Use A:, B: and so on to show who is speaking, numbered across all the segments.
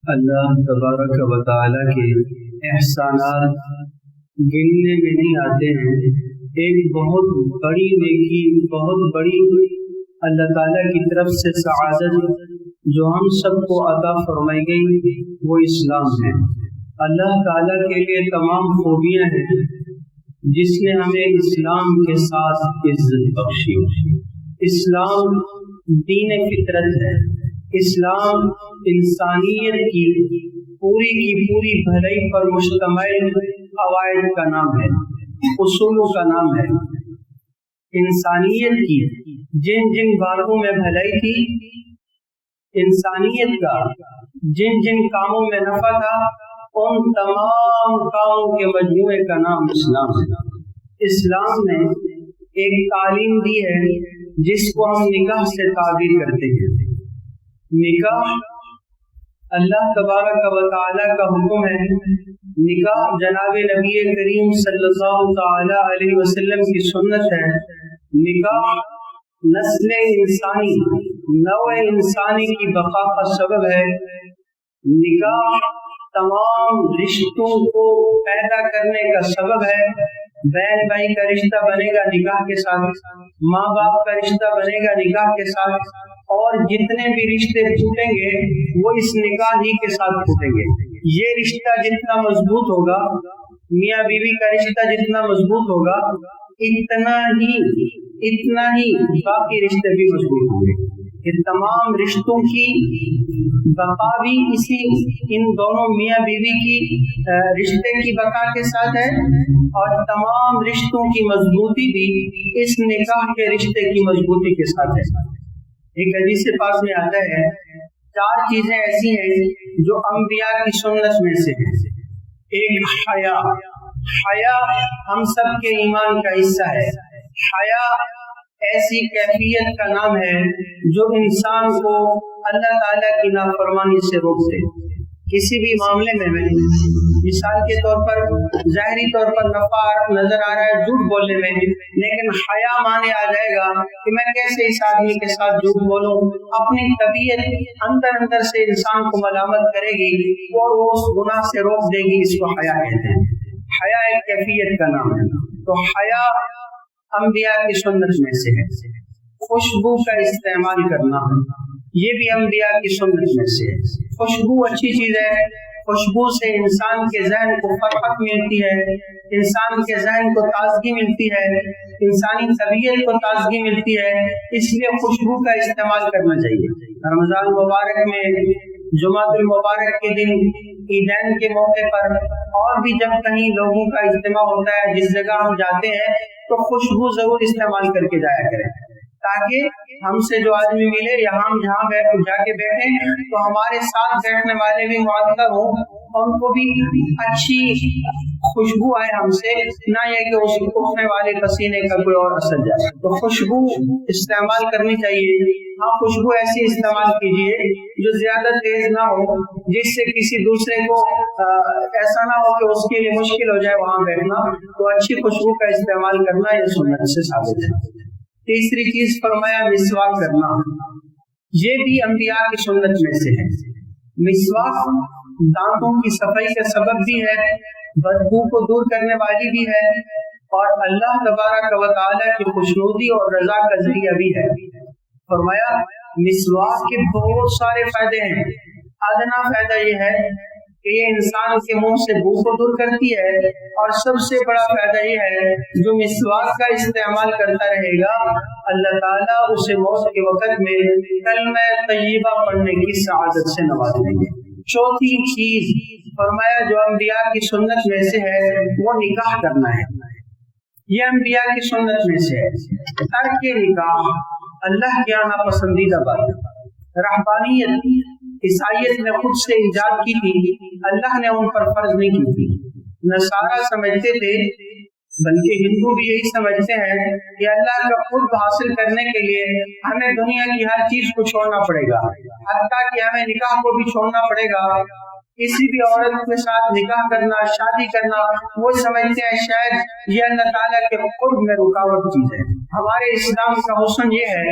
A: اللہ تبارک و تعالیٰ کے احسانات گننے میں نہیں آتے ہیں۔ ایک بہت بڑی نیکی، بہت بڑی اللہ تعالیٰ کی طرف سے سعادت جو ہم سب کو عطا فرمائی گئی وہ اسلام ہے۔ اللہ تعالیٰ کے لیے تمام خوبیاں ہیں جس نے ہمیں اسلام کے ساتھ عزت بخشی۔ اسلام دین فطرت ہے۔ اسلام انسانیت کی پوری بھلائی پر مشتمل قواعد کا نام ہے، اصولوں کا نام ہے۔ انسانیت کی جن جن باتوں میں بھلائی تھی، انسانیت کا جن جن کاموں میں نفع تھا، ان تمام کاموں کے مجموعے کا نام اسلام ہے۔ اسلام نے ایک تعلیم دی ہے جس کو ہم نکاح سے تعبیر کرتے ہیں۔ نکاح اللہ تبارک و تعالیٰ کا حکم ہے۔ نکاح جناب نبی کریم صلی اللہ تعالی علیہ وسلم کی سنت ہے۔ نکاح نسل انسانی، نوع انسانی کی بقا کا سبب ہے۔ نکاح تمام رشتوں کو پیدا کرنے کا سبب ہے۔ بہن بھائی کا رشتہ بنے گا نکاح کے ساتھ، ماں باپ کا رشتہ بنے گا نکاح کے ساتھ، اور جتنے بھی رشتے ٹوٹیں گے وہ اس نکاح ہی کے ساتھ ٹوٹیں گے۔ یہ رشتہ جتنا مضبوط ہوگا، میاں بیوی کا رشتہ جتنا مضبوط ہوگا، اتنا ہی باقی رشتے بھی مضبوط ہوں گے۔ یہ تمام رشتوں کی بقا بھی ان دونوں میاں بیوی کی رشتے کی بقا کے ساتھ ہے، اور تمام رشتوں کی مضبوطی بھی اس نکاح کے رشتے کی مضبوطی کے ساتھ ہے۔ ایک حدیث پاک میں آتا ہے 4 چیزیں ایسی ہیں جو انبیاء کی سنت میں سے ہیں۔ ایک حیا ہم سب کے ایمان کا حصہ ہے۔ حیا ایسی کیفیت کا نام ہے جو انسان کو اللہ تعالیٰ کی نافرمانی سے روک دے۔ کسی بھی معاملے میں مثال کے طور پر ظاہری طور پر نفع نظر آ رہا ہے جھوٹ بولنے میں، لیکن حیا مانے آ جائے گا کہ میں کیسے اس آدمی کے ساتھ جھوٹ بولوں۔ اپنی طبیعت اندر سے انسان کو ملامت کرے گی اور وہ اس گناہ سے روک دے گی۔ اس کو حیا کہتے ہیں۔ حیا ایک کیفیت کا نام ہے۔ تو حیا انبیاء کی سنت میں سے ہے۔ خوشبو کا استعمال کرنا یہ بھی انبیاء کی سنت میں سے ہے۔ خوشبو اچھی چیز ہے۔ خوشبو سے انسان کے ذہن کو فرحت ملتی ہے، انسان کے ذہن کو تازگی ملتی ہے، انسانی طبیعت کو تازگی ملتی ہے۔ اس لیے خوشبو کا استعمال کرنا چاہیے۔ رمضان مبارک میں، جمعہ المبارک کے دن، عیدین کے موقع پر، اور بھی جب کہیں لوگوں کا اجتماع ہوتا ہے، جس جگہ ہم جاتے ہیں تو خوشبو ضرور استعمال کر کے جایا کریں، تاکہ ہم سے جو آدمی ملے یا ہم جہاں جا کے بیٹھیں تو ہمارے ساتھ بیٹھنے والے بھی معطر ہوں، ان کو بھی اچھی خوشبو آئے ہم سے، نہ یہ کہ اس اٹھنے والے پسینے کا کوئی اور اثر جائے۔ تو خوشبو استعمال کرنی چاہیے۔ ہاں، خوشبو ایسی استعمال کیجیے جو زیادہ تیز نہ ہو، جس سے کسی دوسرے کو ایسا نہ ہو کہ اس کے لیے مشکل ہو جائے وہاں بیٹھنا۔ تو اچھی خوشبو کا استعمال کرنا یہ سنت سے ثابت ہے۔ تیسری چیز فرمایا مسواک کرنا، یہ بھی انبیاء کی سنت میں سے ہے۔ مسواک دانتوں کی صفائی کا سبب بھی ہے، بدبو کو دور کرنے والی بھی ہے، اور اللہ تبارک و تعالیٰ کی خوشنودی اور رضا کا ذریعہ بھی ہے۔ فرمایا مسواک کے بہت سارے فائدے ہیں۔ ادنا فائدہ یہ ہے کہ یہ انسان کے منہ سے بو کو دور کرتی ہے، اور سب سے بڑا فائدہ یہ ہے جو مسواک کا استعمال کرتا رہے گا اللہ تعالیٰ اسے موت کے وقت میں کلمہ طیبہ پڑھنے کی سعادت سے نواز دیں گے۔ چوتھی چیز فرمایا جو انبیاء کی سنت میں سے ہے وہ نکاح کرنا ہے۔ یہ انبیاء کی سنت میں سے ہے۔ ترک نکاح اللہ کے یہاں ناپسندیدہ بات ہے۔ رہبانیت عیسائیت نے خود سے ایجاد کی تھی، اللہ نے ان پر فرض نہیں کی تھی۔ نصارہ سمجھتے تھے، بلکہ ہندو بھی یہی سمجھتے ہیں کہ اللہ کا قرب حاصل کرنے کے لیے ہمیں دنیا کی ہر چیز کو چھوڑنا پڑے گا، حتیٰ کہ ہمیں نکاح کو بھی چھوڑنا پڑے گا۔ کسی بھی عورت کے ساتھ نکاح کرنا، شادی کرنا، وہ سمجھتے ہیں شاید یہ اللہ تعالیٰ کے قرب میں رکاوٹ چیز ہے۔ ہمارے اسلام کا حسن یہ ہے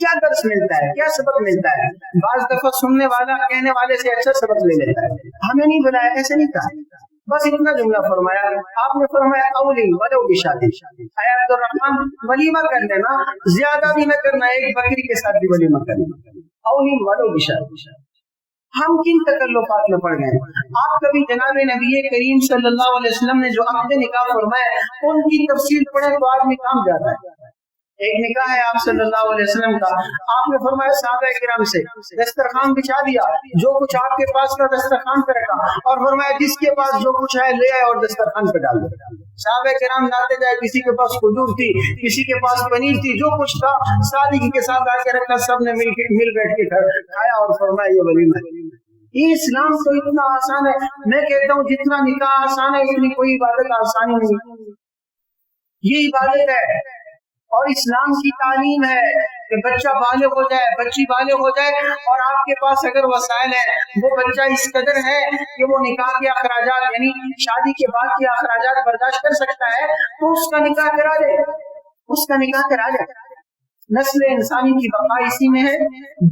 A: کیا درس ملتا ہے, کیا سبق ملتا ہے؟ بعض دفعہ سننے والا کہنے والے سے اچھا سبق لے لیتا ہے. ہمیں نہیں بلایا, ایسے نہیں کہا, بس اتنا جملہ فرمایا. آپ نے فرمایا اولی ولو بشادی, اے عبد الرحمن ولیمہ کر لینا, زیادہ بھی نہ کرنا, ایک بکری کے ساتھ بھی ولیمہ کرنا, اولی ولو بشادی. ہم کن تکلفات میں پڑ گئے؟ آپ کبھی جناب نبی کریم صلی اللہ علیہ وسلم نے جو عقد نکاح فرمایا ان کی تفصیل پڑھے تو آدمی کام جاتا ہے. ایک نکاح ہے آپ صلی اللہ علیہ وسلم کا, آپ نے فرمایا صحابہ کرام سے دسترخوان بچھا دیا, جو کچھ آپ کے پاس تھا دسترخوان پہ رکھا, اور فرمایا جس کے پاس جو کچھ ہے لے آئے اور دسترخوان پہ ڈال دیا. صحابہ کرام لاتے گئے, کسی کے پاس کھجور تھی, کسی کے پاس پنیر تھی, جو کچھ تھا سادگی کے ساتھ آ کے رکھا, سب نے مل بیٹھ کے کھایا اور فرمایا یہ ولیمہ ہے. یہ اسلام تو اتنا آسان ہے, میں کہتا ہوں جتنا نکاح آسان ہے اتنی کوئی عبادت آسانی نہیں. یہ عبادت ہے اور اسلام کی تعلیم ہے کہ بچہ بالغ ہو جائے, بچی بالغ ہو جائے, اور آپ کے پاس اگر وسائل ہے, وہ بچہ اس قدر ہے کہ وہ نکاح کے اخراجات یعنی شادی کے بعد کے اخراجات برداشت کر سکتا ہے, تو اس کا نکاح کرا دے, اس کا نکاح کرا دے. نسل انسانی کی بقا اسی میں ہے,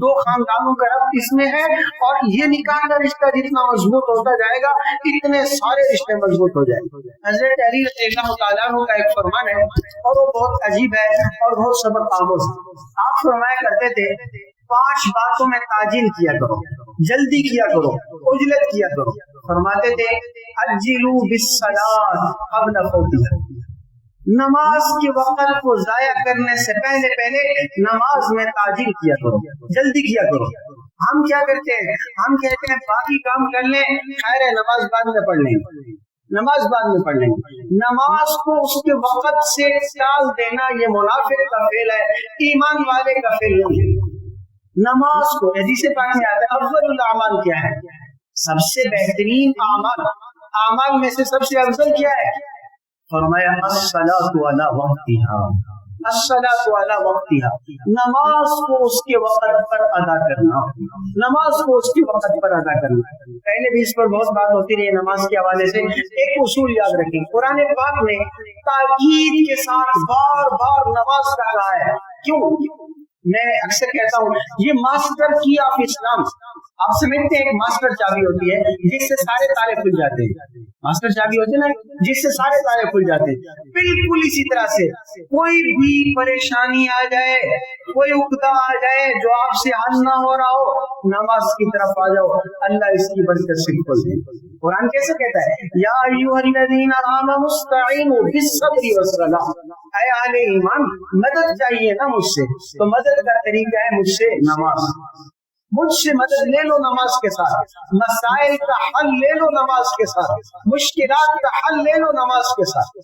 A: دو خاندانوں کا ربط اس میں ہے, اور یہ نکاح کا رشتہ جتنا مضبوط ہوتا جائے گا اتنے سارے رشتے مضبوط ہو جائیں. حضرت علی رضی اللہ تعالیٰ عنہ کا ایک فرمان ہے اور وہ بہت عجیب ہے اور بہت سبق آموز. آپ فرمایا کرتے تھے 5 باتوں میں تعجیل کیا کرو, جلدی کیا کرو, عجلت کیا کرو. فرماتے تھے عجلوا بالصلاۃ قبل فوتها, نماز کے وقت کو ضائع کرنے سے پہلے نماز میں تعجیل کیا کرو, جلدی کیا کرو. ہم کیا کرتے ہیں, ہم کہتے ہیں باقی کام کر لیں, خیر ہے نماز بعد میں پڑھ لیں, نماز بعد میں پڑھ لیں. نماز کو اس کے وقت سے ٹال دینا یہ منافق کا فعل ہے, ایمان والے کا فعل نہیں. نماز کو حدیث پاک میں آتا ہے افضل الاعمال کیا ہے, سب سے بہترین اعمال میں سے سب سے افضل کیا ہے؟ فرمایا الصلاۃ علی وقتها, الصلاۃ علی وقتها, نماز کو اس کے وقت پر ادا کرنا, نماز کو اس کے وقت پر ادا کرنا. پہلے بھی اس پر بہت بات ہوتی رہی نماز کے حوالے سے. ایک اصول یاد رکھیں, قرآن پاک نے تاکید کے ساتھ بار بار نماز کہا ہے. کیوں؟ میں اکثر کہتا ہوں یہ ماسٹر کی آف اسلام, آپ سمجھتے ہیں ایک ماسٹر چابی ہوتی ہے جس سے سارے تالے کھل جاتے ہیں, ماسٹر چابی ہوتی ہے نا جس سے سارے تالے کھل جاتے ہیں. بالکل اسی طرح سے کوئی بھی پریشانی آ جائے, کوئی عقدہ آ جائے جو آپ سے حل نہ ہو رہا ہو, نماز کی طرف آ جاؤ, اللہ اس کی برکت سے کھول دے. قرآن کیسے کہتا ہے یا ایھا الذین آمنوا استعینوا بالصبر والصلاۃ, اے اہل ایمان مدد چاہیے نا مجھ سے, تو مدد کا طریقہ ہے مجھ سے نماز, مجھ سے مدد لے لو نماز کے ساتھ, مسائل کا حل لے لو نماز کے ساتھ, مشکلات کا حل لے لو نماز کے ساتھ.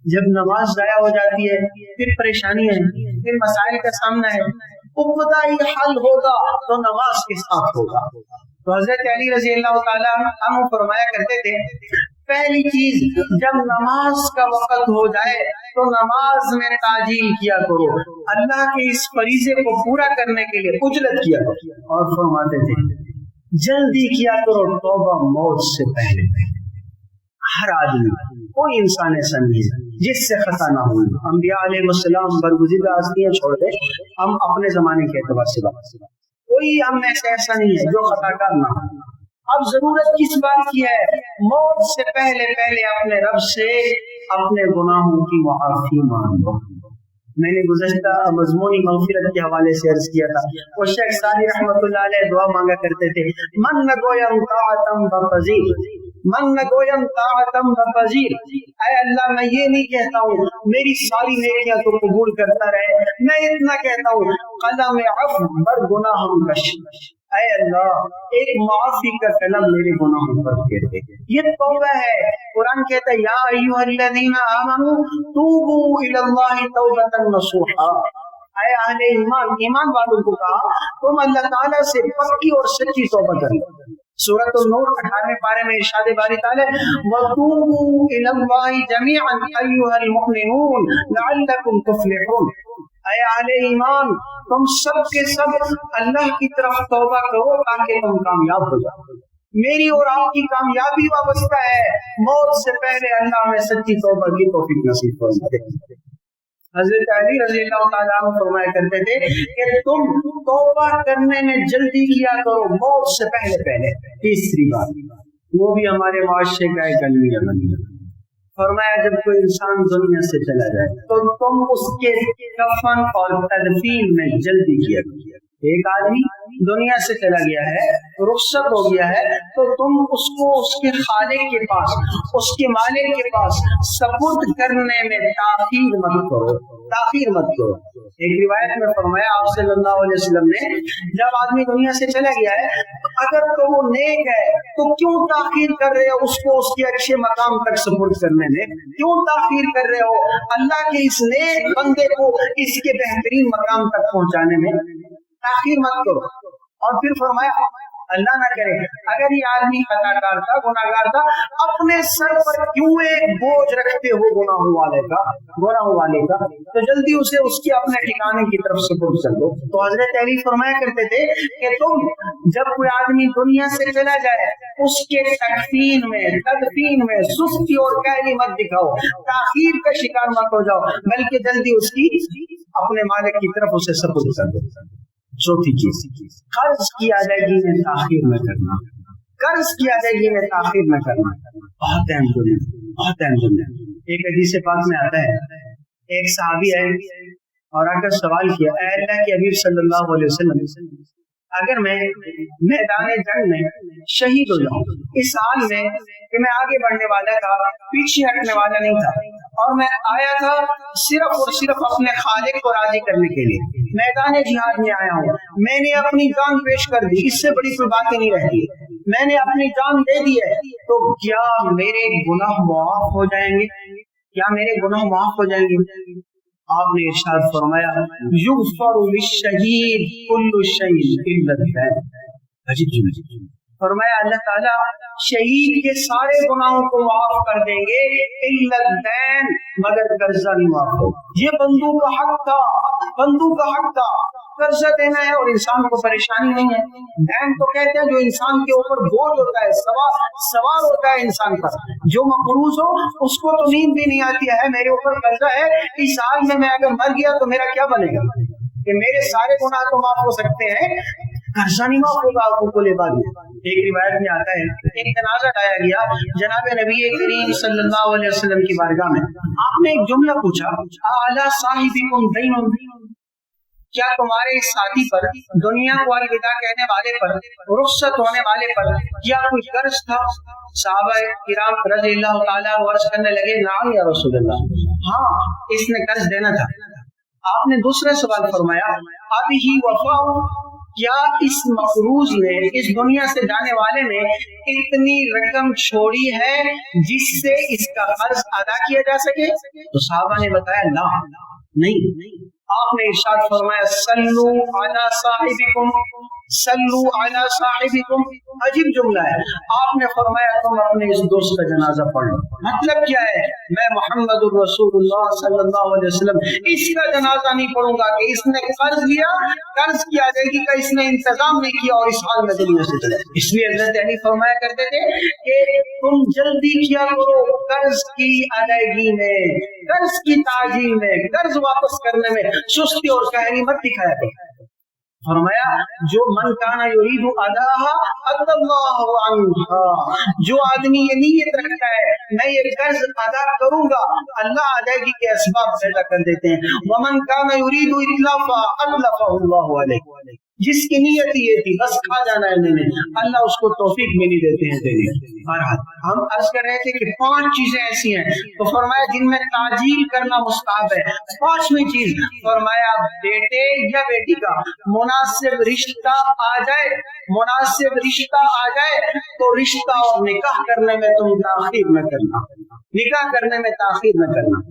A: جب نماز ضائع ہو جاتی ہے پھر پریشانی ہے, پھر مسائل کا سامنا ہے, عقدہ ہی حل ہوگا تو نماز کے ساتھ ہوگا. تو حضرت علی رضی اللہ تعالیٰ عنہ فرمایا کرتے تھے پہلی چیز جب نماز کا وقت ہو جائے تو نماز میں تعجیل کیا کرو, اللہ کے اس فریضے کو پورا کرنے کے لیے عجلت کیا کرو. اور فرماتے تھے جلدی کیا کرو توبہ موت سے پہلے. ہر آدمی کوئی انسان ایسا نہیں ہے جس سے خطا نہ ہو. انبیاء علیہ السلام برگزیدہ ہستیاں چھوڑ دے, ہم اپنے زمانے کے اعتبار سے بات, کوئی ہم میں سے ایسا نہیں ہے جو خطا کار نہ ہو. اب ضرورت کس بات کی ہے؟ موت سے پہلے اپنے رب سے اپنے گناہوں کی معافی مانگو. میں نے گزشتہ مضمونی مغفرت کے حوالے سے عرض کیا تھا, وہ شیخ سعدی رحمۃ اللہ علیہ دعا مانگا کرتے تھے من نگویم طاعتم بپذیر, من نگویم طاعتم بپذیر, اے اللہ میں یہ نہیں کہتا ہوں میری ساری نیکیاں تو قبول کرتا رہے, میں اتنا کہتا ہوں قلم عفو بر گناہم کش, اے اللہ ایک معافی کا قلم میرے گناہوں پر پھیر دے. یہ توبہ ہے. قرآن کہتا ہے یا ایھا الذین آمنوا توبوا الی اللہ توبۃ نصوحا, اے اہل ایمان والوں کو کہا تم اللہ تعالیٰ سے پکی اور سچی توبہ کرو. سورۃ النور 18ویں پارے میں ارشاد باری تعالیٰ وَتُوبُوا إِلَى اللَّهِ جَمِيعًا أَيُّهَا الْمُؤْمِنُونَ لَعَلَّكُمْ تُفْلِحُونَ, اے اہل ایمان تم سب کے سب اللہ کی طرف توبہ کرو تاکہ تم کامیاب ہو جاؤ. میری اور آپ کی کامیابی وابستہ ہے موت سے پہلے اللہ میں سچی توبہ کی توفیق نصیب فرمائے. حضرت علی رضی اللہ تعالیٰ عنہ فرمایا کرتے تھے کہ تم توبہ کرنے میں جلدی کیا کرو موت سے پہلے پہلے. تیسری بات وہ بھی ہمارے معاشرے کا ایک المیہ بن گیا. فرمایا جب کوئی انسان دنیا سے چلا جائے تو تم اس کے کفن اور تدفین میں جلدی کیا کرو. ایک آدمی دنیا سے چلا گیا ہے, رخصت ہو گیا ہے, تو تم اس کو اس کے خالق کے پاس, اس کے مالک کے پاس سپرد کرنے میں تاخیر مت کرو, تاخیر مت کرو. ایک روایت میں فرمایا آپ صلی اللہ علیہ وسلم نے, جب آدمی دنیا سے چلا گیا ہے اگر تو وہ نیک ہے تو کیوں تاخیر کر رہے ہو اس کو اس کے اچھے مقام تک سپرد کرنے میں, کیوں تاخیر کر رہے ہو اللہ کے اس نیک بندے کو اس کے بہترین مقام تک پہنچانے میں, تاخیر مت کرو. اور پھر فرمایا اللہ نہ کرے اگر یہ آدمی خطا کار تھا, گناہ گار تھا, اپنے سر پر کیوں ایک بوجھ رکھتے ہو گناہ والے کا, تو جلدی اسے اس کے اپنے ٹھکانے کی طرف سپرد کر دو. تو حضرت علی فرمایا کرتے تھے کہ تم جب کوئی آدمی دنیا سے چلا جائے اس کے تدفین میں سستی اور کاہلی مت دکھاؤ, تاخیر کا شکار مت ہو جاؤ, بلکہ جلدی اس کی اپنے مالک کی طرف اسے سپرد کر دو. چوتھی چیز قرض کی ادائیگی میں تاخیر نہ کرنا, قرض کی ادائیگی میں تاخیر نہ کرنا بہت اہم دنیا, بہت اہم دنیا. ایک حدیث پاک میں آتا ہے ایک صحابی ہے اور آ کر سوال کیا, اے اللہ کے حبیب صلی اللہ علیہ وسلم اگر میں میدان جنگ میں شہید ہو جاؤں اس حال میں کہ میں آگے بڑھنے والا تھا, پیچھے ہٹنے والا نہیں تھا, اور میں آیا تھا صرف اور صرف اپنے خالق کو راضی کرنے کے لیے, میدان جہاد میں آیا ہوں, میں نے اپنی جان پیش کر دی, اس سے بڑی کوئی باتیں نہیں رہتی, میں نے اپنی جان دے دی ہے, تو کیا میرے گناہ معاف ہو جائیں گے, کیا میرے گناہ معاف ہو جائیں گے؟ آپ نے ارشاد فرمایا یغفر للشہید کل شیء الا الدین. عجیب فرمایا اللہ تعالیٰ شہید کے سارے گناہوں کو معاف کر دیں گے الا الدین, مگر قرضہ نہیں معاف ہو. یہ بندوں کا حق تھا, بندوں کا حق تھا, قرضہ دینا ہے اور انسان کو پریشانی نہیں ہے. دین تو کہتے ہیں جو انسان کے اوپر بوجھ ہوتا ہے, سوار ہوتا ہے انسان پر, جو مقروض ہو اس کو تو نیند بھی نہیں آتی ہے میرے اوپر قرضہ ہے, اس حال میں اگر مر گیا تو میرا کیا بنے گا, کہ میرے سارے گناہ تو معاف ہو سکتے ہیں, قرضہ نہیں معاف ہوگا آپ کو لے بعد میں. ایک روایت میں آتا ہے ایک جنازہ لایا گیا جناب نبی کریم صلی اللہ علیہ وسلم کی بارگاہ میں, آپ نے ایک جملہ پوچھا اعلی صاحبکم دین, کیا تمہارے اس ساتھی پر, دنیا کو الوداع کہنے والے پر, رخصت ہونے والے پر کیا کوئی قرض تھا؟ صحابہ کرام رضی اللہ تعالیٰ عرض کرنے لگے نعم یا رسول اللہ, ہاں اس نے قرض دینا تھا. آپ نے دوسرا سوال فرمایا ابھی ہی وفا, کیا اس مقروض نے, اس دنیا سے جانے والے نے اتنی رقم چھوڑی ہے جس سے اس کا قرض ادا کیا جا سکے؟ تو صحابہ نے بتایا لا, نہیں. آپ نے ارشاد فرمایا سلو علی صاحبکم, سلو علی صاحبکم. عجیب جملہ ہے. آپ نے فرمایا تم اپنے اس دوست کا جنازہ پڑھ لو. مطلب کیا ہے, میں محمد الرسول اللہ صلی اللہ علیہ وسلم اس کا جنازہ نہیں پڑھوں گا کہ اس نے قرض لیا, قرض کی ادائیگی کا اس نے انتظام نہیں کیا اور اس حال میں دنیا سے چلے. اس لیے حضرت علی فرمایا کرتے تھے کہ تم جلدی کیا کرو قرض کی ادائیگی میں, قرض کی تعجیل میں, قرض واپس کرنے میں سستی اور کاہلی مت دکھایا کرو. فرمایا جو من کانا یرید اداها ادى الله عنها, جو آدمی یہ نیت رکھتا ہے میں یہ قرض ادا کروں گا, اللہ ادائیگی کے اسباب پیدا کر دیتے ہیں. ومن کانا یرید اتلافا اتلفه الله علیہ, جس کی نیت یہ تھی بس کھا جانا ہے میں نے, اللہ اس کو توفیق بھی نہیں دیتے ہیں دینے. بہرحال ہم عرض کر رہے تھے کہ 5 چیزیں ایسی ہیں تو فرمایا جن میں تعجیل کرنا مستحب ہے. 5ویں چیز فرمایا بیٹے یا بیٹی کا مناسب رشتہ آ جائے, مناسب رشتہ آ جائے تو رشتہ اور نکاح کرنے میں تم تاخیر نہ کرنا, نکاح کرنے میں تاخیر نہ کرنا.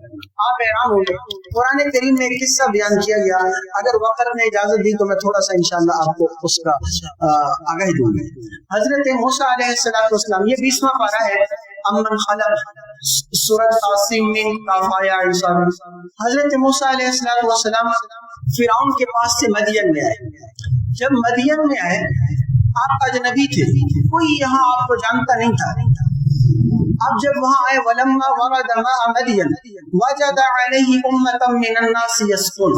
A: آپ حیران ہوں گے قرآن کریم میں ایک قصہ بیان کیا گیا, اگر وقت نے اجازت دی تو میں تھوڑا سا انشاءاللہ آپ کو اس کا آگاہی دوں گی. حضرت موسیٰ علیہ السلام, یہ 20واں پارہ ہے امن خلق سورۃ قاسم میں کافایا انسان. حضرت موسیٰ علیہ السلام فرعون کے پاس سے مدین میں آئے. جب مدین میں آئے آپ اجنبی تھے, کوئی یہاں آپ کو جانتا نہیں تھا, اب جب وہاں آئے ولما ورد ماء مدین وجد علیہ امۃ من الناس یسقون،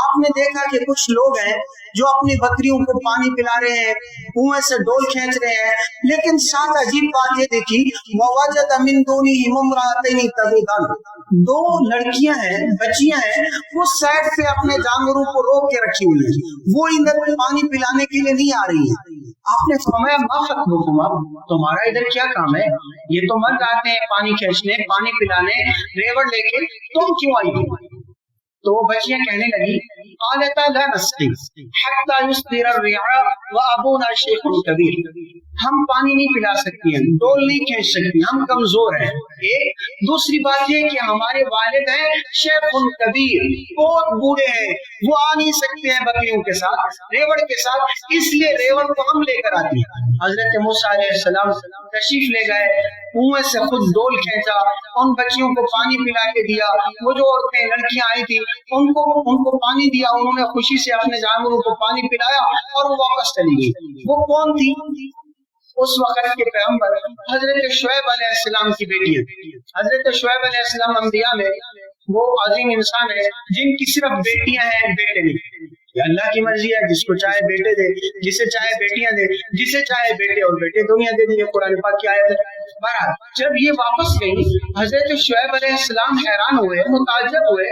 A: آپ نے دیکھا کہ کچھ لوگ ہیں جو اپنی بکریوں کو پانی پلا رہے ہیں، کنویں سے ڈول کھینچ رہے ہیں، لیکن ساتھ عجیب بات یہ دیکھی ووجد من دونہم امرأتین تذودان، دو لڑکیاں ہیں، بچیاں ہیں، وہ سائڈ پہ اپنے جانوروں کو روک کے رکھی ہوئی ہیں، وہ ادھر پانی پلانے کے لیے نہیں آ رہی ہیں۔ آپ نے فرمایا ما خطبکما، تمہارا ادھر کیا کام ہے؟ یہ تو مرد آتے ہیں پانی کھینچنے، پانی پلانے، ریوڑ لے کے، تم کیوں آئی ہو؟ تو وہ بچیاں کہنے لگی قالتا لا نسقی حتی یصدر الرعاء وابونا شیخ کبیر، ہم پانی نہیں پلا سکتی ہیں، ڈول نہیں کھینچ سکتی، ہم کمزور ہیں۔ ایک دوسری بات یہ کہ ہمارے والد ہیں شیخ کبیر، بہت بوڑھے ہیں، وہ آ نہیں سکتے ہیں بکریوں کے ساتھ، ریوڑ کے ساتھ، اس لیے ریوڑ کو ہم لے کر آتی ہیں۔ حضرت موسیٰ علیہ السلام تشریف لے گئے، کنویں سے خود ڈول کھینچا، ان بچیوں کو پانی پلا کے دیا، وہ جو عورتیں لڑکیاں آئی تھی ان کو پانی دیا، انہوں نے خوشی سے اپنے جانوروں کو پانی پلایا اور وہ واپس چلی گئی۔ وہ کون تھی؟ اس وقت کے پیغمبر حضرت شعیب علیہ السلام کی بیٹی ہے۔ حضرت شعیب علیہ السلام انبیاء میں وہ عظیم انسان ہے جن کی صرف بیٹیاں ہیں، بیٹے نہیں۔ اللہ کی مرضی ہے، جس کو چاہے بیٹے دے، جسے چاہے بیٹیاں دے، جسے چاہے بیٹے اور بیٹے دنیا دے دی، قرآن پاک کی آیت ہے۔ بہرحال جب یہ واپس گئی، حضرت شعیب علیہ السلام حیران ہوئے، متعجب ہوئے،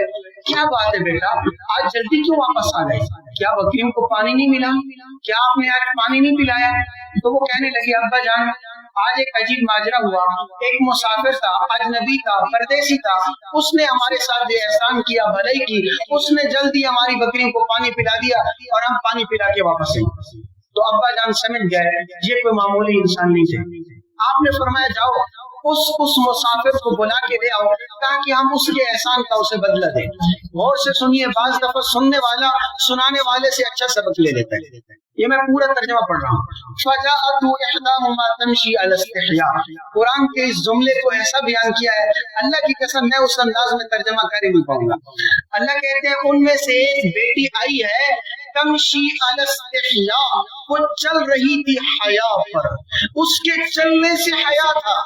A: کیا بات ہے بیٹا، آج جلدی کیوں واپس آ گئے؟ کیا بکریوں کو پانی نہیں ملا؟ کیا آپ نے آج پانی نہیں پلایا؟ تو وہ کہنے لگی ابا جان آج ایک عجیب ماجرا ہوا، ایک مسافر تھا، اجنبی تھا، پردیسی تھا، اس نے ہمارے ساتھ یہ احسان کیا، بھلائی کی، اس نے جلدی ہماری بکریوں کو پانی پلا دیا اور ہم پانی پلا کے واپس آئے۔ تو ابا جان سمجھ گئے یہ کوئی معمولی انسان نہیں تھے۔ آپ نے فرمایا جاؤ اس مسافر کو بلا کے لے آؤ تاکہ ہم اس کے احسان کا اسے بدلہ دیں۔ غور سے سنیے، بعض دفعہ سننے والا سنانے والے سے اچھا سبق لے لیتا ہے۔ یہ میں پورا ترجمہ پڑھ رہا ہوں۔ فجاءت احداهما تمشي على استحياء، قرآن کے اس جملے کو ایسا بیان کیا ہے، اللہ کی قسم میں اس انداز میں ترجمہ کر ہی نہیں پاؤں گا۔ اللہ کہتے ہیں ان میں سے ایک بیٹی آئی ہے تمشی علی استحیاء، وہ چل رہی تھی حیا پر، اس کے چلنے سے حیا تھا،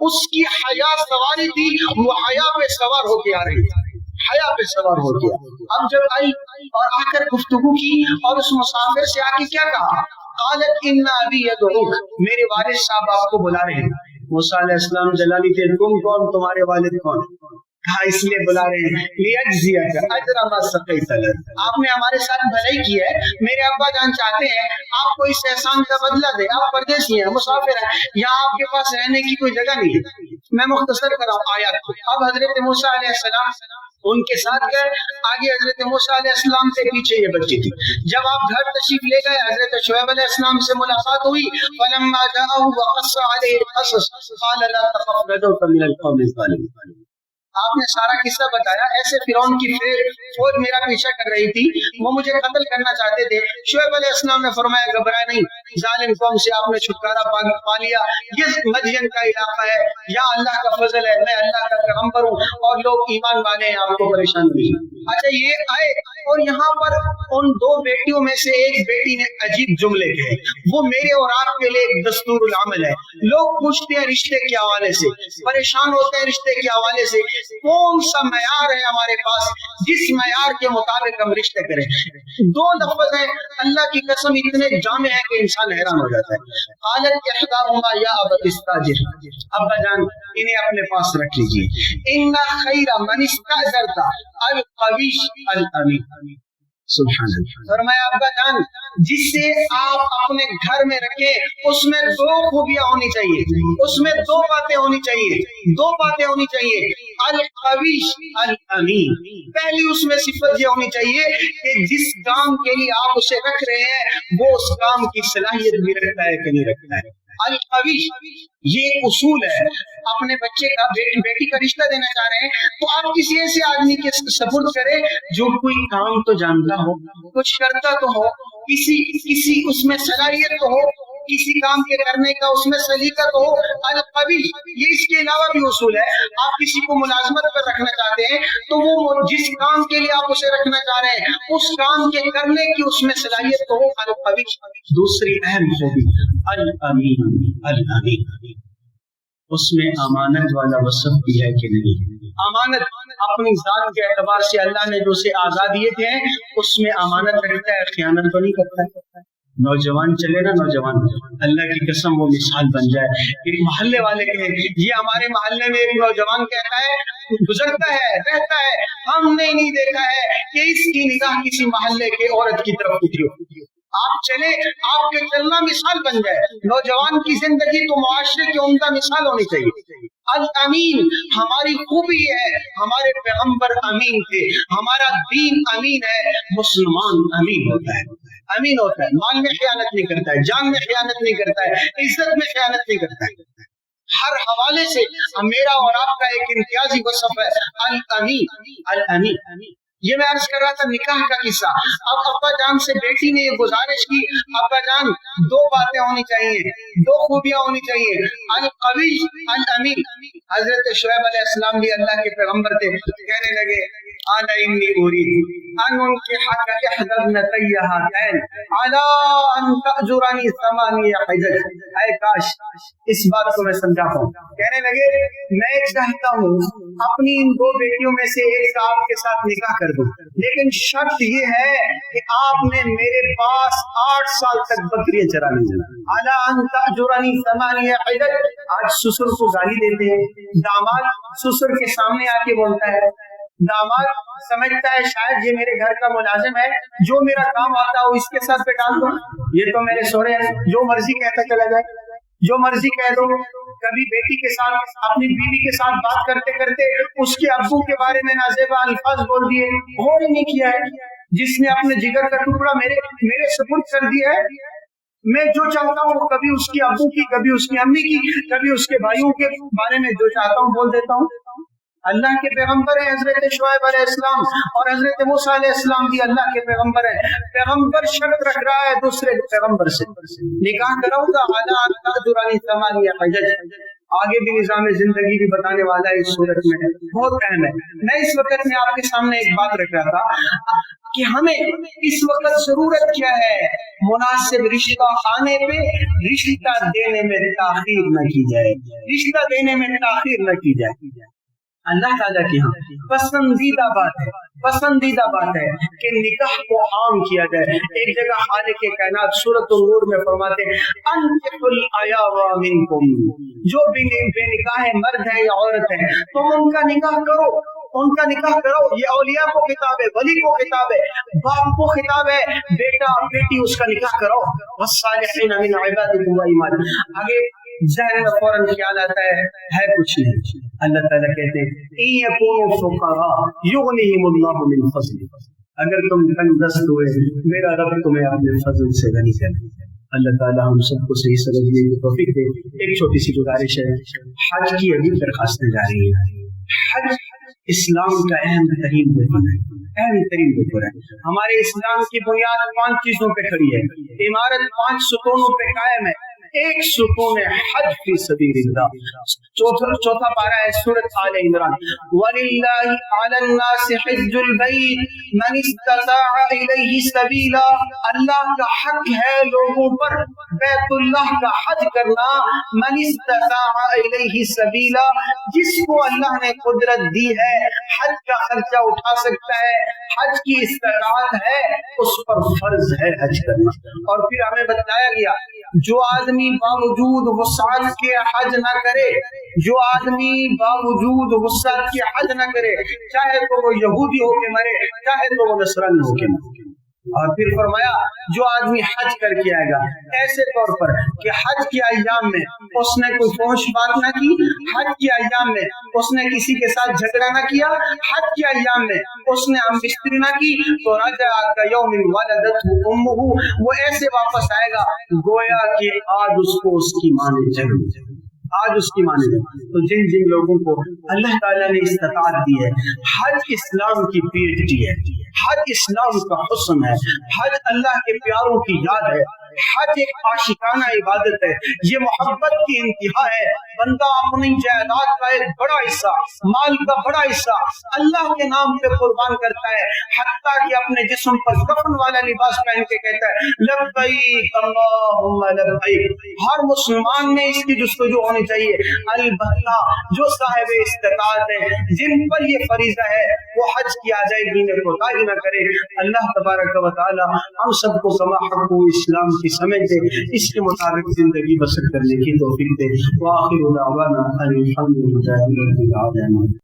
A: اس کی حیا سواری تھی، وہ حیا پہ سوار ہو کے آ رہی تھی، حیا پہ سوار ہو گیا۔ اب جب آئی اور آ کر گفتگو کی اور اس مسافر سے آ کے کیا کہا، قالت ان ابی یدعوک، میرے والد صاحب آپ کو بلا رہے ہیں۔ موسیٰ علیہ السلام جلالی تھے، تم کون، تمہارے والد کون؟ کہا اس لیے بلا رہے ہیں لیجزیک اجر ما سقیت لنا، آپ نے ہمارے ساتھ بھلائی کی ہے، میرے ابا جان چاہتے ہیں آپ کو اس احسان کا بدلہ دے، آپ پردیسی ہیں، مسافر ہیں، یہاں آپ کے پاس رہنے کی کوئی جگہ نہیں ہے۔ میں مختصر کر رہا ہوں آیات کو۔ اب حضرت موسیٰ علیہ السلام ان کے ساتھ گئے، آگے حضرت موسیٰ علیہ السلام سے پیچھے یہ بچی تھی۔ جب آپ گھر تشریف لے گئے، حضرت شعیب علیہ السلام سے ملاقات ہوئی، فلما جاءه وقص عليه القصص قال لا تخف نجوت من القوم الظالمين، آپ نے سارا قصہ بتایا، ایسے فرعون کی فوج میرا پیچھا کر رہی تھی، وہ مجھے قتل کرنا چاہتے تھے۔ شعیب علیہ السلام نے فرمایا گھبرائے نہیں، ظالم قوم سے آپ نے چھٹکارا پا لیا، یہ مدین کا علاقہ ہے، یا اللہ کا فضل ہے، میں اللہ کا پیغمبر ہوں اور لوگ ایمان والے ہیں، آپ کو پریشان نہیں۔ اچھا یہ آئے اور یہاں پر ان دو بیٹیوں میں سے ایک بیٹی نے عجیب جملے کہے، وہ میرے اور آپ کے لیے ایک دستور العمل ہے۔ لوگ پوچھتے ہیں رشتے کے حوالے سے، پریشان ہوتے ہیں رشتے کے حوالے سے، کون سا معیار ہے ہمارے پاس جس معیار کے مطابق ہم رشتے کریں؟ دو لفظ ہیں، اللہ کی قسم اتنے جامع ہیں کہ انسان حیران ہو جاتا ہے۔ قالت احداهما یا ابت استاجر، ابا جان انہیں اپنے پاس رکھ لیجیے، ان خیر من استاجرت القوی الامین، سبحان اللہ۔ فرمایا ابا جان جس سے آپ اپنے گھر میں رکھیں اس میں دو خوبیاں ہونی چاہیے، اس میں دو باتیں ہونی چاہیے، دو باتیں ہونی چاہیے، القوی الامین، پہلی اس میں صفت یہ ہونی چاہیے کہ جس کام کے لیے آپ اسے رکھ رہے ہیں وہ اس کام کی صلاحیت بھی رکھتا ہے کہ نہیں رکھتا ہے۔ القوی یہ اصول ہے، اپنے بچے کا بیٹی کا رشتہ دینا چاہ رہے ہیں تو آپ کسی ایسے آدمی کے سپرد کریں جو کوئی کام تو جانتا ہو، کچھ کرتا تو ہو، کسی اس میں صلاحیت تو ہو، کسی کام کے کرنے کا اس میں سلیقہ تو ہو۔ القوی یہ اس کے علاوہ بھی اصول ہے، آپ کسی کو ملازمت پر رکھنا چاہتے ہیں تو وہ جس کام کے لیے آپ اسے رکھنا چاہ رہے ہیں اس کام کے کرنے کی اس میں صلاحیت تو ہو۔ القوی دوسری اہم خوبی الامین، الامین اس میں امانت والا وصف بھی ہے کہ نہیں؟ امانت اپنی ذات کے اعتبار سے اللہ نے جو سے آزاد دیے تھے اس میں امانت رکھتا ہے، خیانت تو نہیں کرتا ہے۔ نوجوان چلے نا، نوجوان اللہ کی قسم وہ مثال بن جائے، ایک محلے والے کہیں یہ ہمارے محلے میں ایک نوجوان کہتا ہے، گزرتا ہے رہتا ہے، ہم نے نہیں دیکھا ہے کہ اس کی نگاہ کسی محلے کے عورت کی طرف اٹھی ہو۔ آپ چلے، آپ کے چلنا مثال بن جائے۔ نوجوان کی زندگی تو معاشرے کی عمدہ مثال ہونی چاہیے۔ الامین ہماری خوبی ہے، ہمارے پیغمبر امین تھے، ہمارا دین امین ہے، مسلمان امین ہوتا ہے، امین ہوتا ہے، مال میں خیانت نہیں کرتا ہے، جان میں خیانت نہیں کرتا ہے، عزت میں خیانت نہیں کرتا ہے۔ ہر حوالے سے میرا اور آپ کا ایک امتیازی وصف ہے الامین، الامین۔ یہ میں عرض کر رہا تھا نکاح کا قصہ۔ اب ابا جان سے بیٹی نے یہ گزارش کی، ابا جان دو باتیں ہونی چاہیے، دو خوبیاں ہونی چاہیے، القوی الامین۔ حضرت شعیب علیہ السلام بھی اللہ کے پیغمبر تھے، کہنے لگے قال انی اريد ان انكحك احدى ابنتي هاتين على ان تأجرني 8 حجج۔ اے کاش اس بات کو میں سمجھا ہوں۔ کہنے لگے میں چاہتا ہوں اپنی ان دو بیٹیوں میں سے ایک آپ کے ساتھ نکاح کر دوں، لیکن شرط یہ ہے کہ آپ نے میرے پاس 8 سال تک بکریاں چرانی ہیں۔ على ان تأجرني 8 حجج۔ آج سسر کو گالی دیتے ہیں، داماد سسر کے سامنے آ کے بولتا ہے، داماد سمجھتا ہے شاید یہ میرے گھر کا ملازم ہے، جو میرا کام آتا ہے وہ اس کے ساتھ پہ ڈال دو، یہ تو میرے سورے ہیں، جو مرضی کہتا چلا جائے، جو مرضی کہہ دو۔ کبھی بیٹی کے ساتھ اپنی بیوی کے ساتھ بات کرتے کرتے اس کے ابو کے بارے میں نازیبا الفاظ بول دیے، غور ہی نہیں کیا ہے، جس نے اپنے جگر کا ٹکڑا میرے سپرد کر دیا ہے، میں جو چاہتا ہوں کبھی اس کی ابو کی، کبھی اس کی امی کی، کبھی اس کے بھائیوں کے بارے میں جو چاہتا ہوں بول دیتا ہوں۔ اللہ کے پیغمبر ہیں حضرت شعیب علیہ السلام، اور حضرت موسیٰ علیہ السلام بھی اللہ کے پیغمبر ہیں۔ پیغمبر شرط رکھ رہا ہے دوسرے پیغمبر سے، نکاح کراؤں گا علی ان تأجرنی 8 حجج۔ آگے بھی نظام زندگی بھی بتانے والا ہے، اس صورت میں بہت اہم ہے۔ میں اس وقت میں آپ کے سامنے ایک بات رکھ رہا تھا کہ ہمیں اس وقت ضرورت کیا ہے، مناسب رشتہ آنے پہ رشتہ دینے میں تاخیر نہ کی جائے، رشتہ دینے میں تاخیر نہ کی جائے۔ اللہ تعالیٰ کی ہاں پسندیدہ بات ہے کہ نکاح کو عام کیا جائے۔ ایک جگہ خالق کائنات سورۃ النور میں فرماتے ہیں انکحوا الایام منکم، جو بھی بے نکاح مرد ہے یا عورت ہے تم ان کا نکاح کرو، ان کا نکاح کرو۔ یہ اولیاء کو خطاب ہے، ولی کو خطاب ہے، باپ کو خطاب ہے، بیٹا بیٹی اس کا نکاح کرو۔ والصالحین من عبادکم وایمانکم۔ آگے ذہن میں فوراً خیال آتا ہے کچھ نہیں۔ اللہ تعالیٰ کہتے ہیں ان یکونوا فقراء یغنیہم اللہ من فضلہ، اگر تم تنگ دست ہوئے میرا رب تمہیں اپنے فضل سے غنی کر دے۔ اللہ تعالیٰ ہم سب کو صحیح سمجھنے کی توفیق دے۔ ایک چھوٹی سی گزارش ہے، حج کی ابھی درخواستیں جاری ہیں۔ حج اسلام کا اہم ترین رکن ہے، اہم ترین رکن ہے۔ ہمارے اسلام کی بنیاد 5 چیزوں پہ کھڑی ہے، عمارت 5 ستونوں پہ قائم ہے۔ ایک ستون حج فی سبیل اللہ، چوتھا پارہ ہے سورۃ آل عمران، وَلِلَّهِ عَلَى النَّاسِ حِجُّ الْبَيْتِ مَنِ اسْتَطَاعَ إِلَيْهِ سَبِيلًا، اللہ کا حق ہے لوگوں پر بیت اللہ کا حج کرنا، مَنِ اسْتَطَاعَ إِلَيْهِ سَبِيلًا، جس کو اللہ نے قدرت دی ہے حج کا خرچہ اٹھا سکتا ہے، حج کی استطاعت ہے، اس پر فرض ہے حج کرنا۔ اور پھر ہمیں بتایا گیا جو آدمی باوجود وسعت کے حج نہ کرے، جو آدمی باوجود وسعت کے حج نہ کرے، چاہے تو وہ یہودی ہو کے مرے، چاہے تو وہ نصرانی ہو کے مرے۔ اور پھر فرمایا جو آدمی حج کر کے آئے گا ایسے طور پر کہ حج کے ایام میں اس نے کوئی فحش بات نہ کی، حج کے ایام میں اس نے کسی کے ساتھ جھگڑا نہ کیا، حج کے ایام میں اس نے ہم بستری نہ کی، تو رجع کیوم ولدتہ امہ، وہ ایسے واپس آئے گا گویا کہ آج اس کو اس کی ماں نے جنم دیا، آج اس کی مانے گا۔ تو جن جن لوگوں کو اللہ تعالیٰ نے استطاعت دی ہے، حج اسلام کی پیٹی ہے، حج اسلام کا حسن ہے، حج اللہ کے پیاروں کی یاد ہے۔ حج ایک عاشقانہ عبادت ہے، یہ محبت کی انتہا ہے۔ بندہ اپنی جائیداد کا ایک بڑا حصہ، مال کا بڑا حصہ اللہ کے نام پہ قربان کرتا ہے، حتیٰ کہ اپنے جسم پر کفن والا لباس پہن کے کہتا ہے لبیک اللہم لبیک۔ ہر مسلمان میں اس کی جستجو ہونی چاہیے، البتہ جو صاحب استطاعت ہے، جن پر یہ فریضہ ہے، وہ حج کی ادائیگی میں کوتاہی نہ کرے۔ اللہ تبارک و تعالی ہم سب کو کما حق اسلام کی سمجھ دے، اس کے مطابق زندگی بسر کرنے کی توفیق دے۔ وآخر دعوانا الحمد للہ رب العالمین۔